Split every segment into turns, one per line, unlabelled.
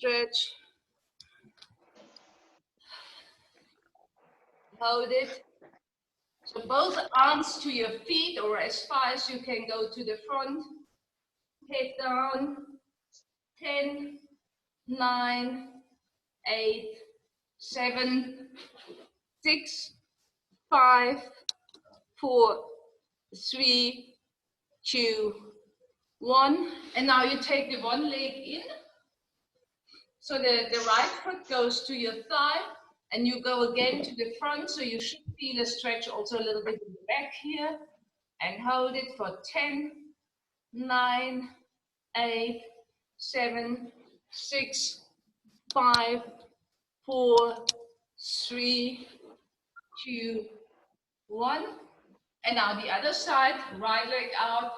stretch. Hold it. So both arms to your feet or as far as you can go to the front. Head down. 10, 9, 8, 7, 6, 5, 4, 3, 2, 1. And now you take the one leg in. So the right foot goes to your thigh and you go again to the front. So you should feel a stretch also a little bit in the back here. And hold it for 10, 9, 8, 7, 6, 5, 4, 3, 2, 1. And now the other side, right leg out.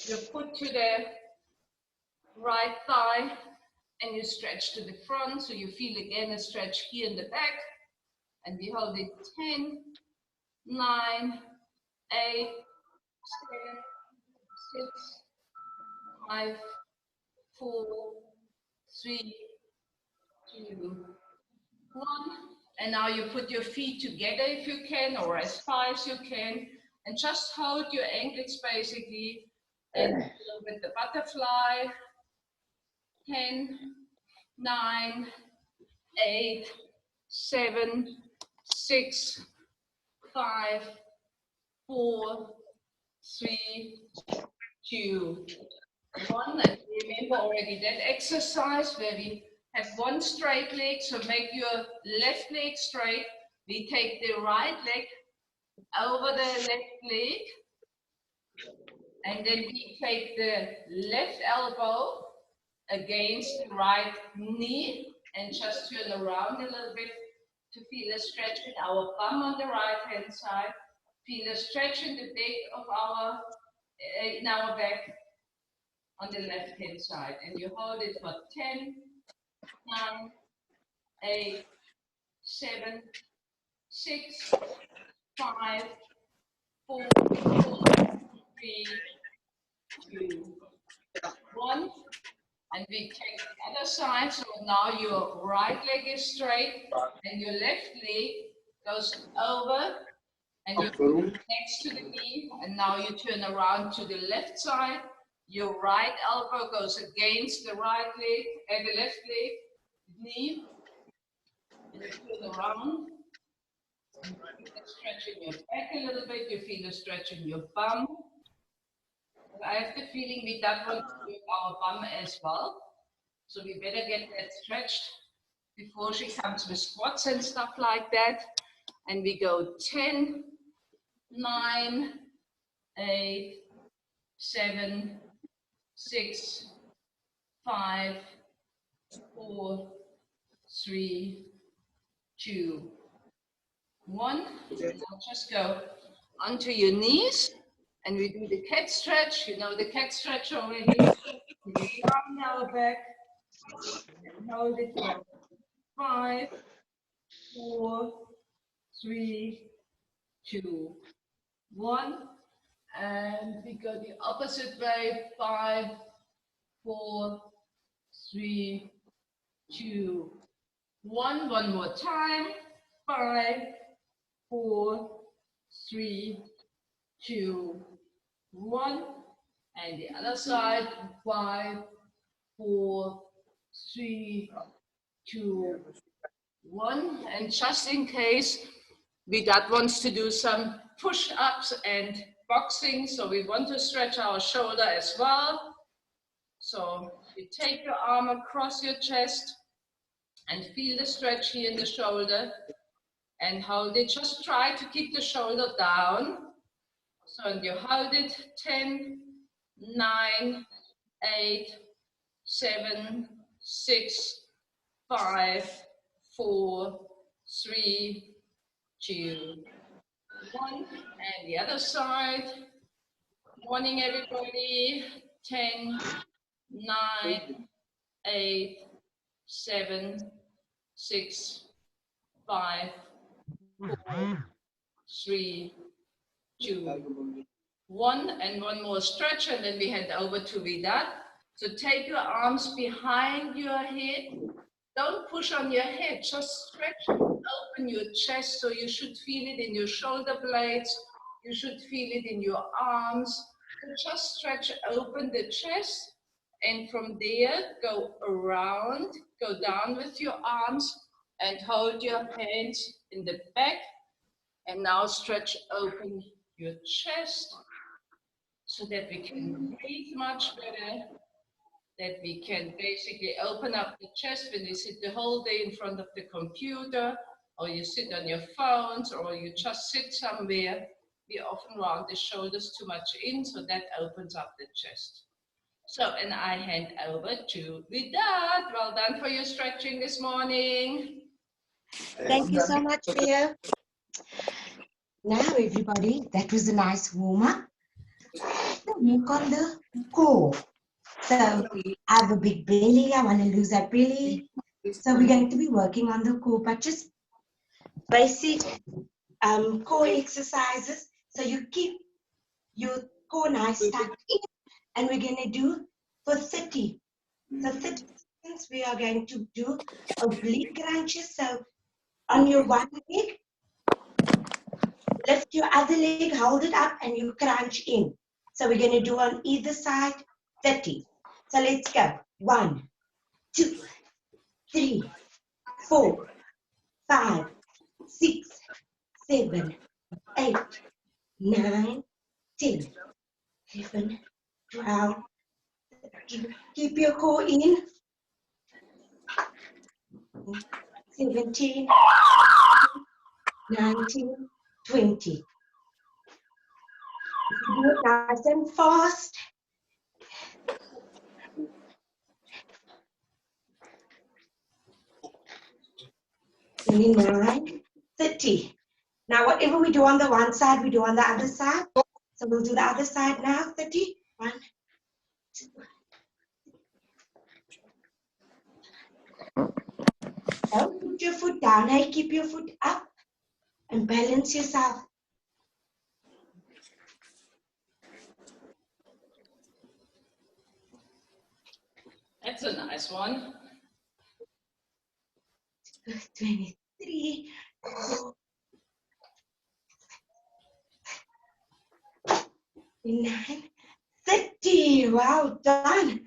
You put to the right thigh and you stretch to the front. So you feel again a stretch here in the back. And we hold it 10, 9, 8, 7, 6, 5, 4, 3, 2, 1. And now you put your feet together if you can, or as far as you can, and just hold your ankles basically, and with the butterfly. 10, 9, 8, 7, 6, 5, 4, 3, 2, 1. And remember already that exercise where we have one straight leg, so make your left leg straight. We take the right leg over the left leg, and then we take the left elbow against the right knee and just turn around a little bit to feel a stretch in our bum on the right hand side. Feel a stretch in the back of our back on the left hand side. And you hold it for 10, 9, 8, 7, 6, 5, 4, 3, 2, 1. And we take the other side. So now your right leg is straight and your left leg goes over and you put it next to the knee. And now you turn around to the left side. Your right elbow goes against the right leg and the left leg, knee. And you turn around. You feel a stretch in your back a little bit. You feel a stretch in your bum. I have the feeling we that want to do our bum as well. So we better get that stretched before she comes with squats and stuff like that. And we go 10, 9, 8, 7, 6, 5, 4, 3, 2, 1. Now just go onto your knees. And we do the cat stretch. You know the cat stretch already. We arm our back. And hold it for 5, 4, 3, 2, 1. And we go the opposite way. 5, 4, 3, 2, 1. One more time. 5, 4, 3, 2, 1. And the other side. 5, 4, 3, 2, 1. And just in case Vidat wants to do some push-ups and boxing, so we want to stretch our shoulder as well. So you take your arm across your chest and feel the stretch here in the shoulder and hold it. Just try to keep the shoulder down. So and you hold it 10, 9, 8, 7, 6, 5, 4, 3, 2, 1. And the other side. Morning, everybody. 10, 9, 8, 7, 6, 5, 4, 3, 2, 1. And one more stretch, and then we hand over to Vidat. So take your arms behind your head. Don't push on your head, just stretch open your chest. So you should feel it in your shoulder blades. You should feel it in your arms. So just stretch open the chest. And from there, go around, go down with your arms and hold your hands in the back. And now stretch open your chest so that we can breathe much better, that we can basically open up the chest when you sit the whole day in front of the computer, or you sit on your phones, or you just sit somewhere. We often round the shoulders too much in, so that opens up the chest. So, and I hand over to Vidad. Well done for your stretching this morning.
Thank you so much, Pia. Now, everybody, that was a nice warm-up. Work on the core. So, I have a big belly. I want to lose that belly. So, we're going to be working on the core, but just basic core exercises. So, you keep your core nice tucked in, and we're going to do for 30. So, 30 seconds, we are going to do oblique crunches. So, on your one leg, lift your other leg, hold it up, and you crunch in. So we're going to do on either side 30. So let's go. 1, 2, 3, 4, 5, 6, 7, 8, 9, 10, 11, 12. Keep your core in. 17, 19, 20. Do it nice and fast. 29, 30. Now, whatever we do on the one side, we do on the other side. So we'll do the other side now. 30. 1, 2. Don't put your foot down. Hey, keep your foot up and balance yourself.
That's a nice one.
23. 29, 30. Well done.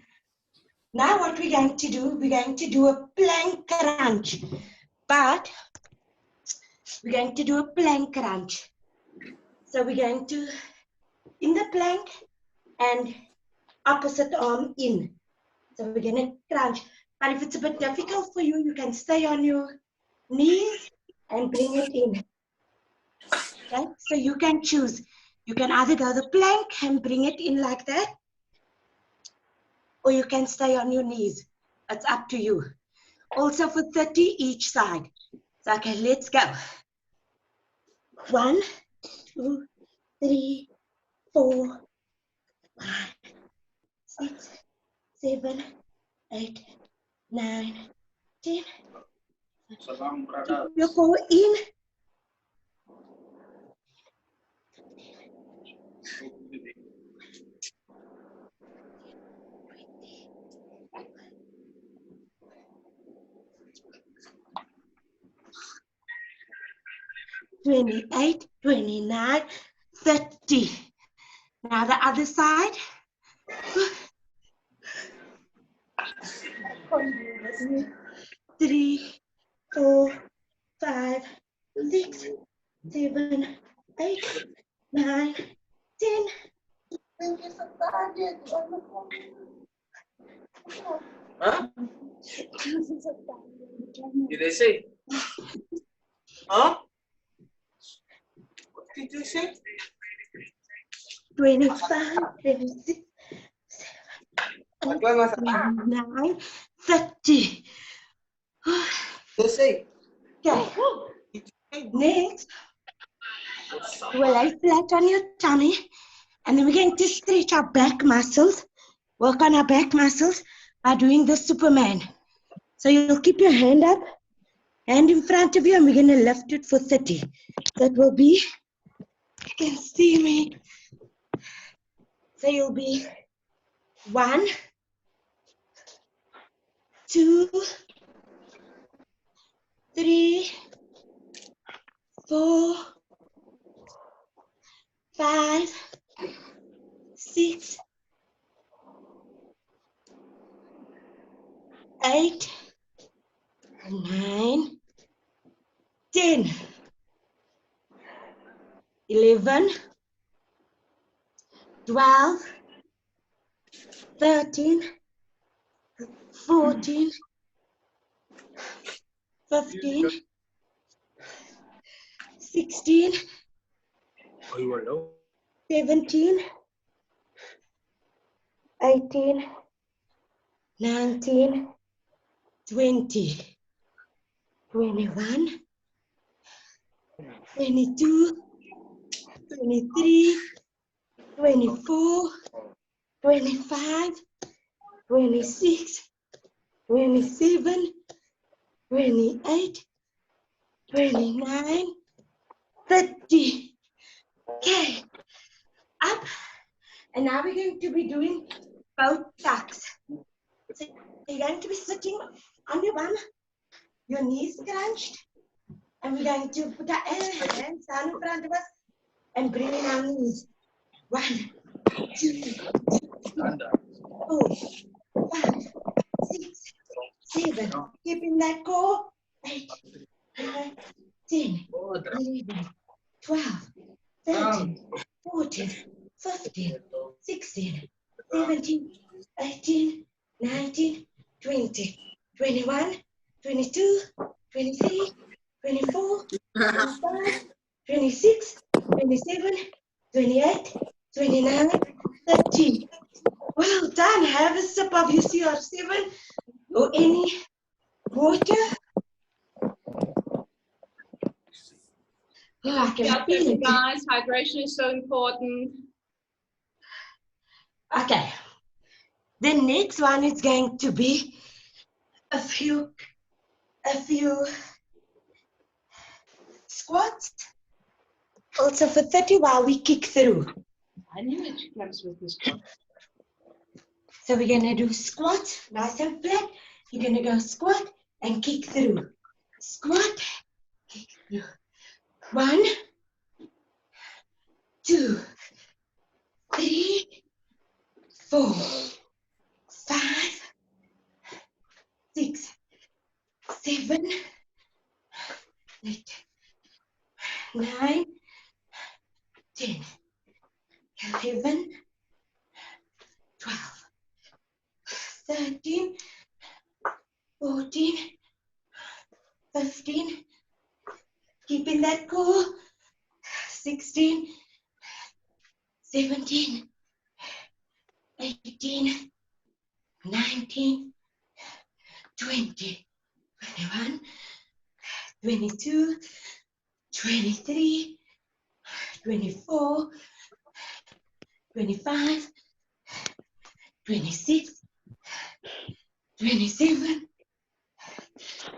Now what we're going to do, we're going to do a plank crunch. But we're going to do a plank crunch. So we're going to, in the plank and opposite arm in. So we're going to crunch. But if it's a bit difficult for you, you can stay on your knees and bring it in. Okay? So you can choose. You can either go the plank and bring it in like that, or you can stay on your knees. It's up to you. Also for 30 each side. So, okay, let's go. 1, 2, 3, 4, 5, 6, 7, 8, 9, 10. Keep your core in. 28, 29, 30. Now the other side. 3, 4, 5, 6, 7, 8, 9, 10.
Huh? Did they say? Huh? What did they say?
25, 26, 29, 30.
They say.
Okay. Next, we'll lay flat on your tummy, and then we're going to stretch our back muscles, work on our back muscles by doing the Superman. So you'll keep your hand up, hand in front of you, and we're going to lift it for 30. That will be, you can see me. So you'll be 1, 2, 3, 4, 5, 6, 8, 9, 10, 11, 12, 13, 14, 15, 16, 17, 18, 19, 20, 21, 22, 23, 24, 25, 26, 27, 28, 29, 30. Okay, up. And now we're going to be doing both tucks. So you're going to be sitting on your bum, your knees scrunched, and we're going to put our hands down in front of us and bring in our knees. 1, 2, 3, 4, 5, 6, 7. Keeping that core. 8, 9, 10, 11, 12, 13, 14, 15, 16, 17, 18, 19, 20, 21, 22, 23, 24, 25, 26, 27, 28, 29, 30. Well done. Have a sip of your CR7 or any water. Oh, I can
Yeah,
feel it.
guys, hydration is so important.
Okay. The next one is going to be a few squats. Also for 30 while we kick through.
I knew it comes with this one.
So we're going to do squat, nice and flat. You're going to go squat and kick through. Squat, kick through. 1, 2, 3, 4, 5, 6, 7, 8, 9, 10, 11, 12, 13, 14, 15, keeping that core, 16, 17, 18, 19, 20, 21, 22, 23, 24, 25, 26, 27,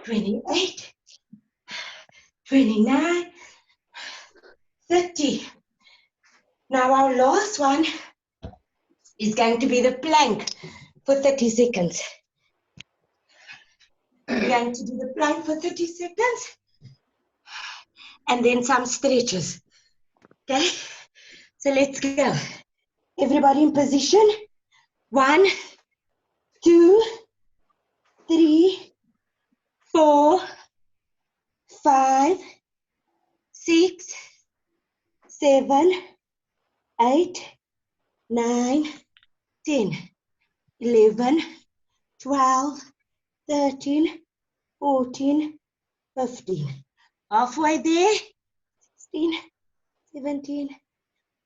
28, 29, 30. Now our last one is going to be the plank for 30 seconds. We're going to do the plank for 30 seconds and then some stretches. Okay, so let's go. Everybody in position. 1, 2, 3, 4, 5, 6, 7, 8, 9, 10, 11, 12, 13, 14, 15. Halfway there. 16, 17,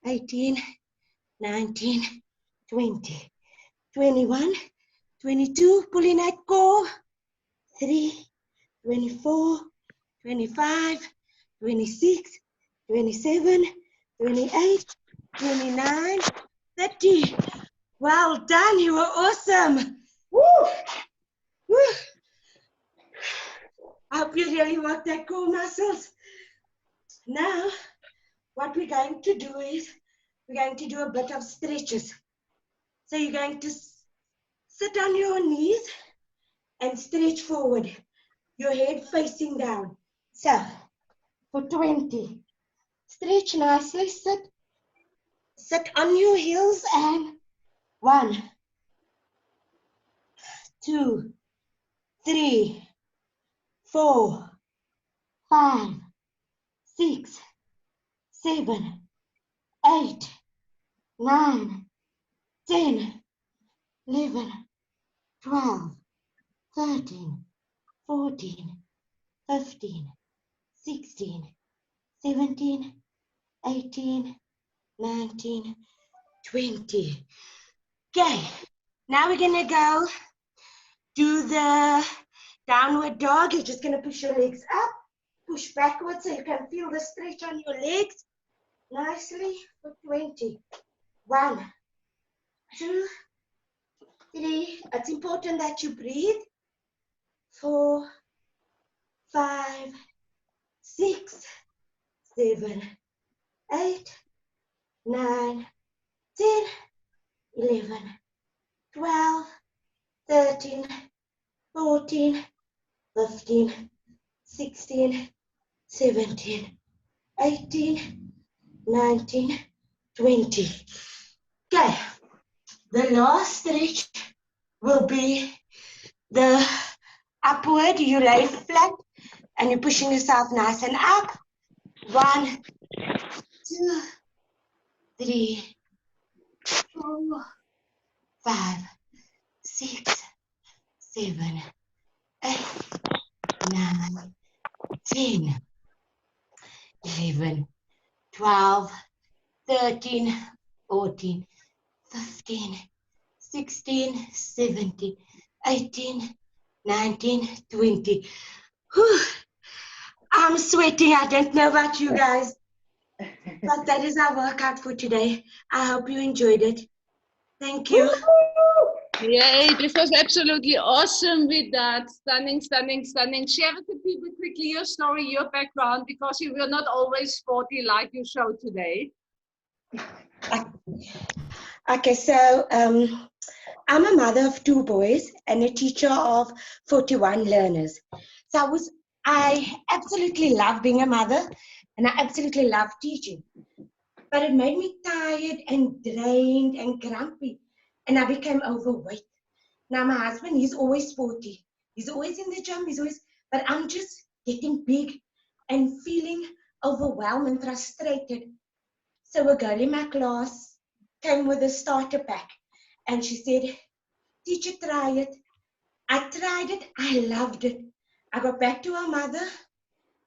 18, 19, 20, 21, 22, pulling that core. 3, 24, 25, 26, 27, 28, 29, 30. Well done, you were awesome. Woo! Woo! I hope you really work that core muscles. Now, what we're going to do is, we're going to do a bit of stretches. So you're going to sit on your knees and stretch forward. Your head facing down. So, for 20. Stretch nicely, sit on your heels and 1, 2, 3, 4, 5, 6, 7, 8, 9, 10, 11, 12, 13, 14, 15, 16, 17, 18, 19, 20. Okay, now we're gonna go do the downward dog. You're just gonna push your legs up, push backwards so you can feel the stretch on your legs nicely for 20. 1, 2, 3. It's important that you breathe. 4, 5, 6, 7, 8, 9, 10, 11, 12, 13, 14, 15, 16, 17, 18, 19, 20. Okay, the last stretch will be the upward. You lay flat and you're pushing yourself nice and up. 1, 2, 3, 4, 5, 6, 7, 8, 9, 10, 11, 12, 13, 14, 15, 16, 17, 18, 19, 20. Whew. I'm sweating. I don't know about you guys, but that is our workout for today. I hope you enjoyed it. Thank you.
Yay, this was absolutely awesome with that. Stunning, stunning, stunning. Share with the people quickly your story, your background, because you were not always sporty like you showed today.
Okay, so I'm a mother of 2 boys and a teacher of 41 learners. So I absolutely love being a mother and I absolutely love teaching. But it made me tired and drained and grumpy and I became overweight. Now my husband, he's always sporty. He's always in the gym, but I'm just getting big and feeling overwhelmed and frustrated. So a girl in my class came with a starter pack and she said, "Teacher, try it." I tried it, I loved it. I got back to our mother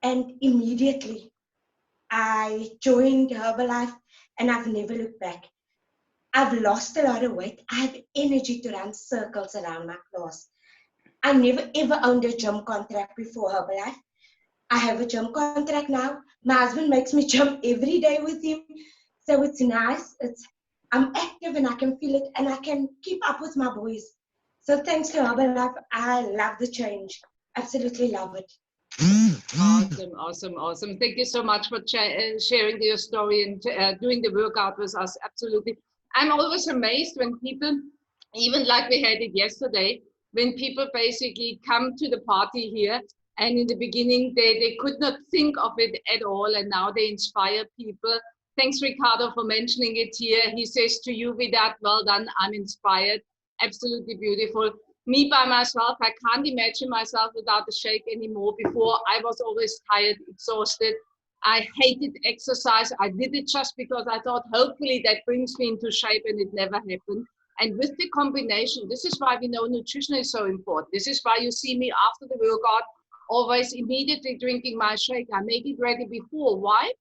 and immediately I joined Herbalife and I've never looked back. I've lost a lot of weight. I have energy to run circles around my class. I never ever owned a gym contract before Herbalife. I have a gym contract now. My husband makes me jump every day with him. So it's nice. I'm active and I can feel it and I can keep up with my boys. So thanks to Herbalife, I love the change. Absolutely love it.
Awesome, awesome, awesome. Thank you so much for sharing your story and doing the workout with us. Absolutely. I'm always amazed when people, even like we had it yesterday, when people basically come to the party here and in the beginning they could not think of it at all and now they inspire people. Thanks, Ricardo, for mentioning it here. He says to you with that, well done, I'm inspired. Absolutely beautiful. Me by myself, I can't imagine myself without the shake anymore. Before, I was always tired, exhausted. I hated exercise. I did it just because I thought, hopefully that brings me into shape, and it never happened. And with the combination, this is why we know nutrition is so important. This is why you see me after the workout, always immediately drinking my shake. I make it ready before. Why?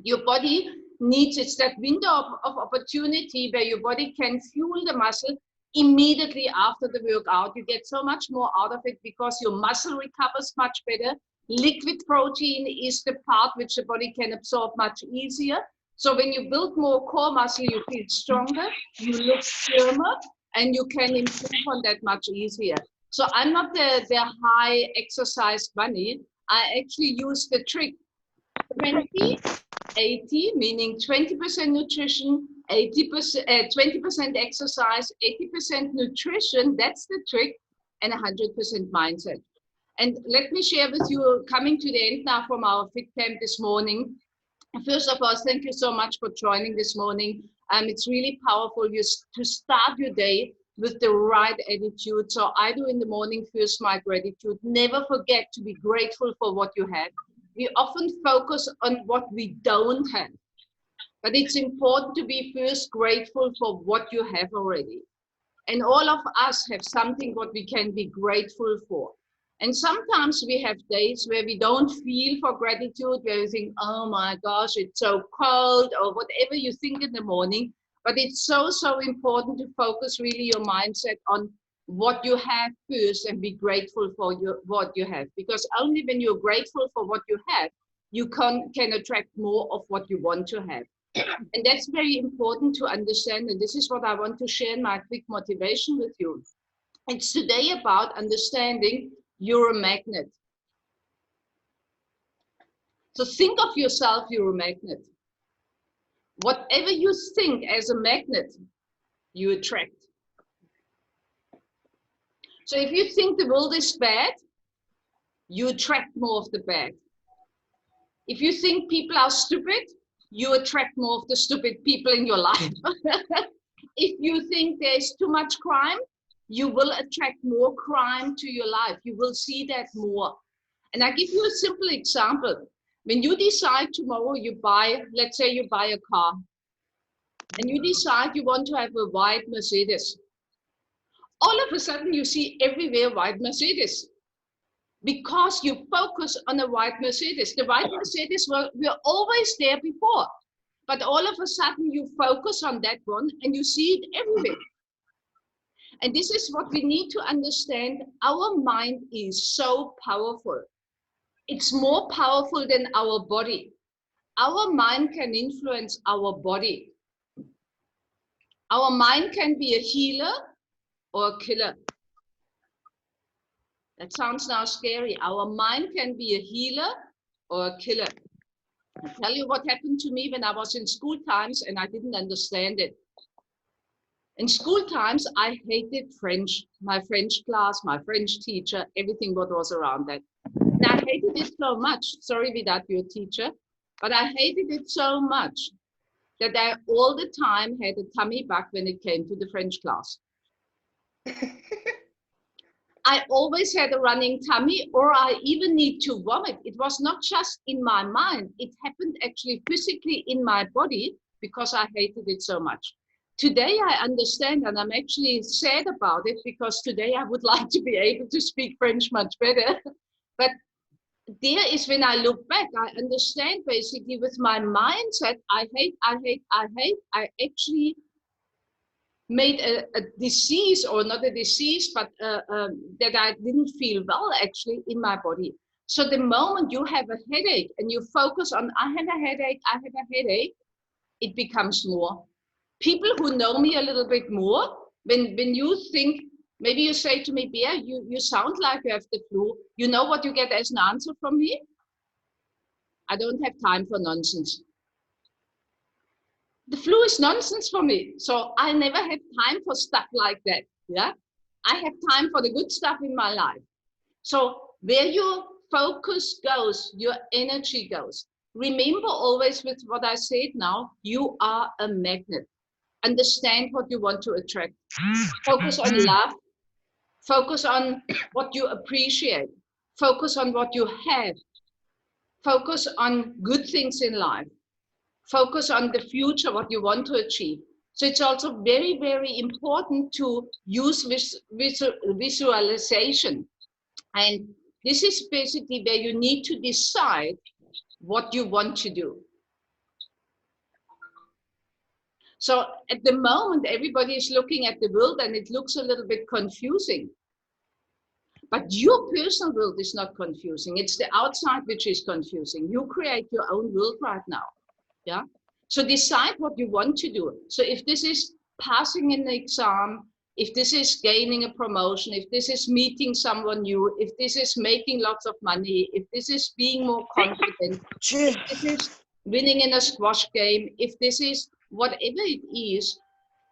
Your body needs, it's that window of opportunity where your body can fuel the muscle immediately after the workout. You get so much more out of it because your muscle recovers much better. Liquid protein is the part which the body can absorb much easier. So when you build more core muscle, you feel stronger, you look firmer, and you can improve on that much easier. So I'm not the high exercise bunny. I actually use the trick 20-80, meaning 20% nutrition, 20% exercise, 80% nutrition. That's the trick. and 100% mindset. And let me share with you, coming to the end now from our Fit Camp this morning. First of all, thank you so much for joining this morning. It's really powerful to start your day with the right attitude. So I do in the morning first my gratitude. Never forget to be grateful for what you have. We often focus on what we don't have, but it's important to be first grateful for what you have already. And all of us have something what we can be grateful for. And sometimes we have days where we don't feel for gratitude, where you think, oh my gosh, it's so cold, or whatever you think in the morning. But it's so, so important to focus really your mindset on what you have first and be grateful for what you have. Because only when you're grateful for what you have, you can attract more of what you want to have. And that's very important to understand. And this is what I want to share in my quick motivation with you. It's today about understanding you're a magnet. So think of yourself, you're a magnet. Whatever you think as a magnet, you attract. So if you think the world is bad, you attract more of the bad. If you think people are stupid, you attract more of the stupid people in your life. If you think there's too much crime, you will attract more crime to your life. You will see that more. And I give you a simple example. When you decide tomorrow you buy, let's say you buy a car, and you decide you want to have a white Mercedes, all of a sudden you see everywhere white Mercedes, because you focus on a white Mercedes. The white Mercedes were always there before, but all of a sudden you focus on that one and you see it everywhere. And this is what we need to understand. Our mind is so powerful. It's more powerful than our body. Our mind can influence our body. Our mind can be a healer or a killer. That sounds now scary. Our mind can be a healer or a killer. I'll tell you what happened to me when I was in school times and I didn't understand it. In school times, I hated French, my French class, my French teacher, everything what was around that. And I hated it so much. Sorry without your teacher, but I hated it so much that I all the time had a tummy bug when it came to the French class. I always had a running tummy, or I even need to vomit. It was not just in my mind. It happened actually physically in my body because I hated it so much. Today I understand, and I'm actually sad about it, because today I would like to be able to speak French much better. But there is when I look back, I understand basically with my mindset, I actually made a disease, or not a disease, but that I didn't feel well actually in my body. So the moment you have a headache and you focus on, I have a headache, it becomes more. People who know me a little bit more, when you think, maybe you say to me, Bea, you sound like you have the flu. You know what you get as an answer from me? I don't have time for nonsense. The flu is nonsense for me. So I never have time for stuff like that. Yeah, I have time for the good stuff in my life. So where your focus goes, your energy goes. Remember always with what I said now, you are a magnet. Understand what you want to attract. Focus on love. Focus on what you appreciate. Focus on what you have. Focus on good things in life. Focus on the future, what you want to achieve. So it's also very, very important to use visualization. And this is basically where you need to decide what you want to do. So at the moment, everybody is looking at the world and it looks a little bit confusing. But your personal world is not confusing. It's the outside which is confusing. You create your own world right now. Yeah. So decide what you want to do. So if this is passing an exam, if this is gaining a promotion, if this is meeting someone new, if this is making lots of money, if this is being more confident, if this is winning in a squash game, if this is whatever it is,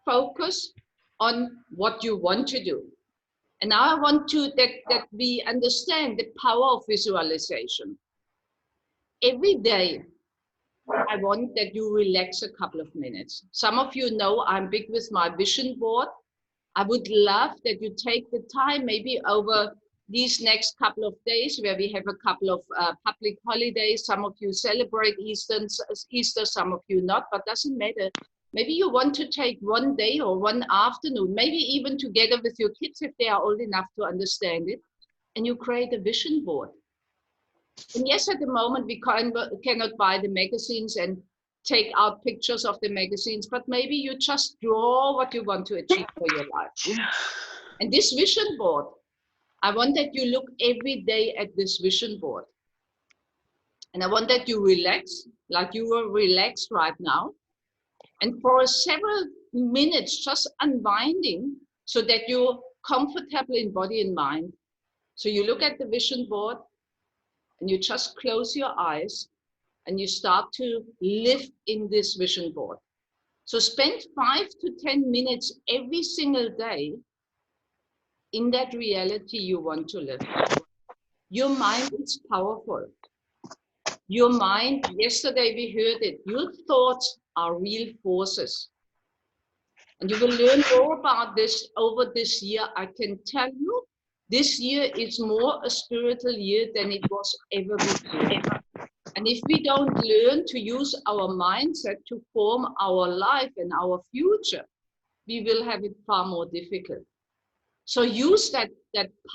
focus on what you want to do. And now I want to that we understand the power of visualization. Every day, I want that you relax a couple of minutes. Some of you know I'm big with my vision board. I would love that you take the time, maybe over these next couple of days where we have a couple of public holidays. Some of you celebrate Easter, some of you not, but doesn't matter. Maybe you want to take one day or one afternoon, maybe even together with your kids if they are old enough to understand it, and you create a vision board. And yes, at the moment we cannot buy the magazines and take out pictures of the magazines, but maybe you just draw what you want to achieve for your life. And this vision board, I want that you look every day at this vision board. And I want that you relax, like you were relaxed right now. And for several minutes, just unwinding so that you're comfortable in body and mind. So you look at the vision board and you just close your eyes and you start to live in this vision board. So spend 5 to 10 minutes every single day in that reality you want to live. Your mind is powerful. Your mind, yesterday we heard it, your thoughts are real forces. And you will learn more about this over this year. I can tell you, this year is more a spiritual year than it was ever before. And if we don't learn to use our mindset to form our life and our future, we will have it far more difficult. So use that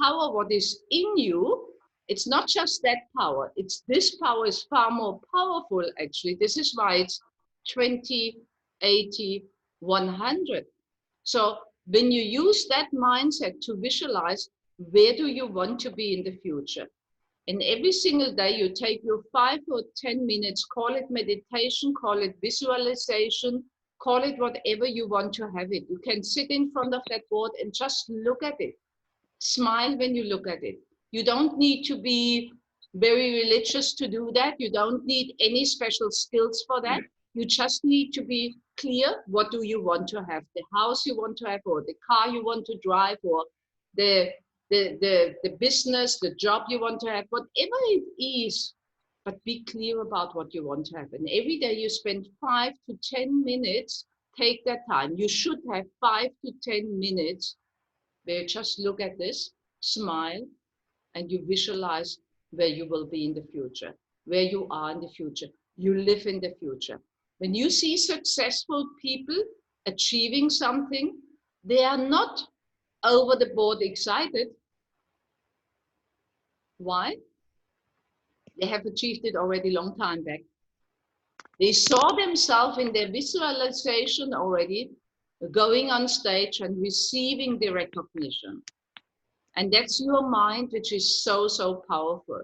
power, what is in you. It's not just that power, it's this power is far more powerful actually. This is why it's 20, 80, 100. So when you use that mindset to visualize, where do you want to be in the future? And every single day you take your 5 or 10 minutes, call it meditation, call it visualization, call it whatever you want to have it. You can sit in front of that board and just look at it. Smile when you look at it. You don't need to be very religious to do that. You don't need any special skills for that. You just need to be clear. What do you want to have? The house you want to have, or the car you want to drive, or the business, the job you want to have, whatever it is, but be clear about what you want to have. And every day you spend 5 to 10 minutes, take that time. You should have 5 to 10 minutes where you just look at this, smile, and you visualize where you will be in the future, where you are in the future. You live in the future. When you see successful people achieving something, they are not over the board excited. Why? They have achieved it already long time back. They saw themselves in their visualization already going on stage and receiving the recognition. And that's your mind, which is so, so powerful.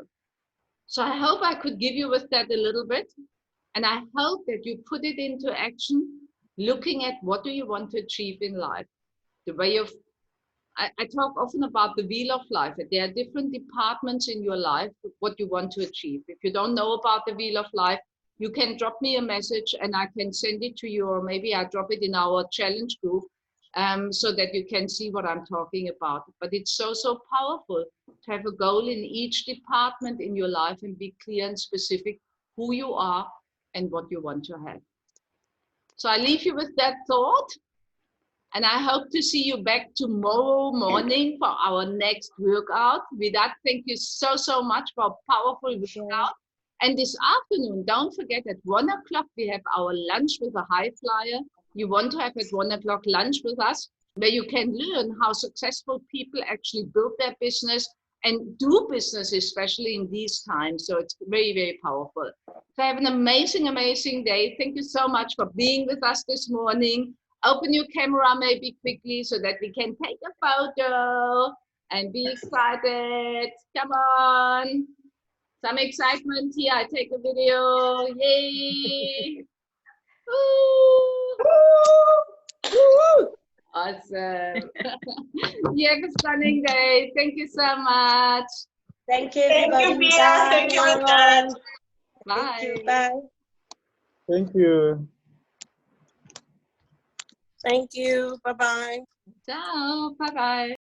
So I hope I could give you with that a little bit. And I hope that you put it into action, looking at what do you want to achieve in life. The way of, I talk often about the wheel of life. There are different departments in your life, what you want to achieve. If you don't know about the wheel of life, you can drop me a message and I can send it to you, or maybe I drop it in our challenge group so that you can see what I'm talking about. But it's so, so powerful to have a goal in each department in your life and be clear and specific who you are and what you want to have. So I leave you with that thought. And I hope to see you back tomorrow morning for our next workout. With that, thank you so, so much for a powerful workout. And this afternoon, don't forget at 1 o'clock, we have our lunch with a high flyer. You want to have at 1 o'clock lunch with us, where you can learn how successful people actually build their business and do business, especially in these times. So it's very, very powerful. So have an amazing, amazing day. Thank you so much for being with us this morning. Open your camera maybe quickly so that we can take a photo and be excited. Come on. Some excitement here. I take a video. Yay. Woo. Awesome. You have a stunning day. Thank you so much.
Thank you, everybody.
Thank you, Pia. Thank you, Anand.
Bye.
Thank you. Bye.
Thank you.
Thank you. Bye-bye.
Ciao. Bye-bye.